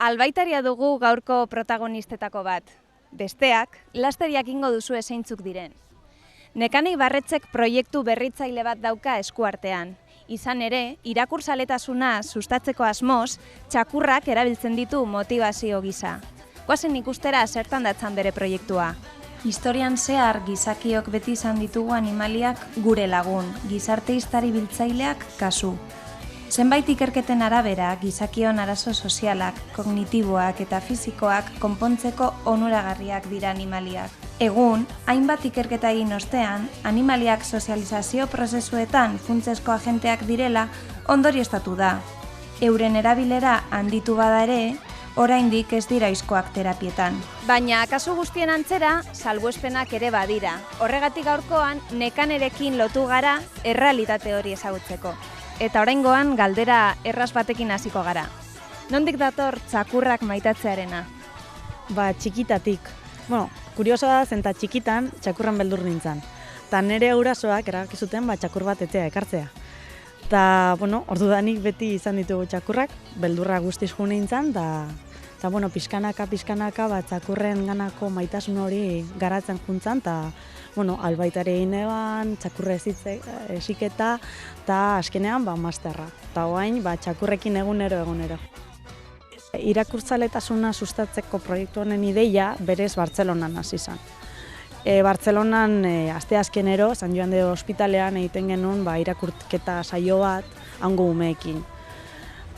Albaitaria dugu gaurko protagonistetako bat. Besteak, laster jakingo duzu zeintzuk diren. Nekane Ibarretzek proiektu berritzaile bat dauka eskuartean. Izan ere, irakurzaletasuna sustatzeko asmoz, txakurrak erabiltzen ditu motivazio gisa. Goazen ikustera zertan datzan bere proiektua. Historian zehar gizakiok beti izan ditugu animaliak gure lagun, gizarte hiztari biltzaileak kasu. Zenbait ikerketen arabera, gizakion arazo sozialak, kognitiboak eta fisikoak konpontzeko onuragarriak dira animaliak. Egun, hainbat ikerketa egin ostean, animaliak sozializazio prozesuetan funtsezko agenteak direla ondorioztatu da. Euren erabilera handitu bada ere, oraindik ez dira ohizkoak terapietan. Baina, kasu guztien antzera, salbuespenak ere badira. Horregatik gaurkoan, nekanerekin lotu gara errealitate hori ezagutzeko. Eta oraingoan galdera erraz batekin hasiko gara. Nondik dator txakurrak maitatzearena? Txikitatik. Kurioso da zen, txikitan txakurran beldur nintzen. Ta nire gurasoak erabaki zuten txakur bat etzea ekartzea. Ta, ordudanik beti izan ditugu txakurrak, beldurra guztiz jo nintzen, ta, pixkanaka txakurren ganako maitasun hori garatzen juntzan, ta, albaitare egin eban, txakurre esiketa, eta azkenean, masterra. Ta oain, txakurrekin egunero. Irakurtzaletasuna sustatzeko proiektu honen ideia berez Bartzelonan hasi zen. Bartzelonan asteazkenero, San Joan de Ospitalean egiten genuen irakurketa saio bat hango umeekin.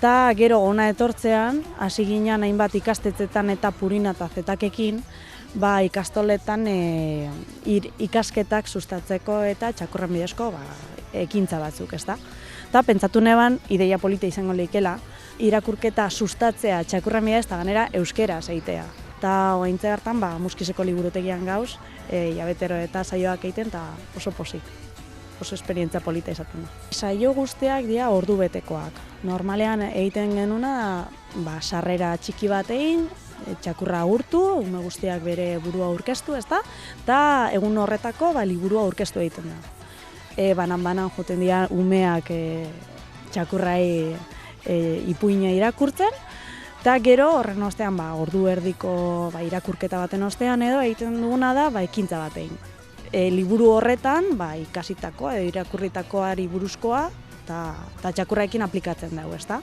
Ta gero hona etortzean, hasi ginen hainbat ikastetzetan eta Purina eta Zetakekin, ikastoletan ikasketak sustatzeko eta txakurren bidezko ekintza batzuk, ezta? Ta pentsatu neban, ideia polita izango lehikela, irakurketa sustatzea txakurren bidez eta ganera euskeraz egitea. Ta oaintze hartan, Muskizeko liburutegian gauz, jabetero eta saioak egiten, eta oso pozik. Oso esperientzia polita izaten da. Saio guztiak dira ordu betekoak. Normalean egiten genuna, sarrera txiki bat egin, txakurra agurtu, ume guztiak bere burua aurkeztu, ezta? Ta egun horretako liburua aurkeztu egiten da. Banan joten dira umeak txakurrai ipuina irakurtzen, eta gero horren ostean ordu erdiko irakurketa baten ostean edo egiten duguna da ekintza bat egin. Liburu horretan ikasitakoa edo irakurritakoari buruzkoa eta txakurraekin aplikatzen dugu, ezta?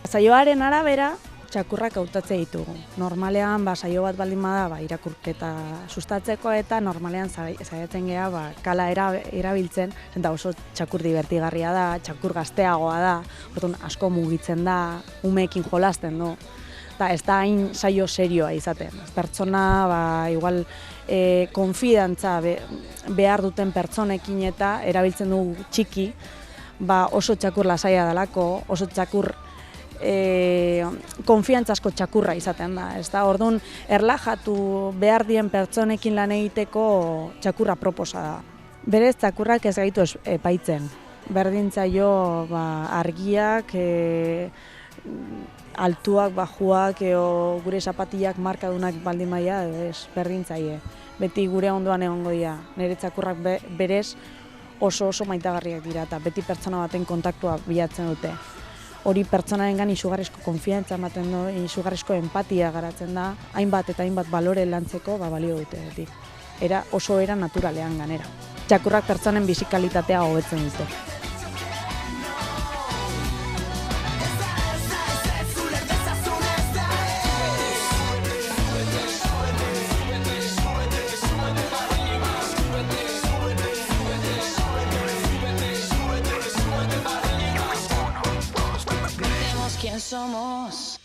Saioaren arabera txakurrak hautatzen ditugu. Normalean saio bat baldin bada irakurketa sustatzeko eta normalean saiatzen gea kala erabiltzen, eta oso txakur divertigarria da, txakur gazteagoa da, orduan asko mugitzen da, umeekin jolasten du. Eta ez da hain saio serioa izaten. Pertsona, igual, konfidantza behar duten pertsonekin eta erabiltzen dugu txiki, oso txakur lasaia dalako, oso txakur konfiantzazko txakurra izaten da. Orduan, erlajatu behar dien pertsonekin lan egiteko txakurra proposa da. Berez, txakurrak ez gaitu epaitzen. Berdintzaio argiak, altuak, bajuak, gure zapatillak markadunak baldin maila, berdintzaie. Beti gure ondoan egongo dira. Nire txakurrak berez oso maitagarriak dira eta beti pertsona baten kontaktua bilatzen dute. Hori pertsonarengan izugarrizko konfiantza ematen du, izugarrizko empatia garatzen da, hainbat eta hainbat balore lantzeko balio dute beti. Oso era naturalean ganera. Txakurrak pertsonen bizikalitatea hobetzen dute. ¿Quién somos?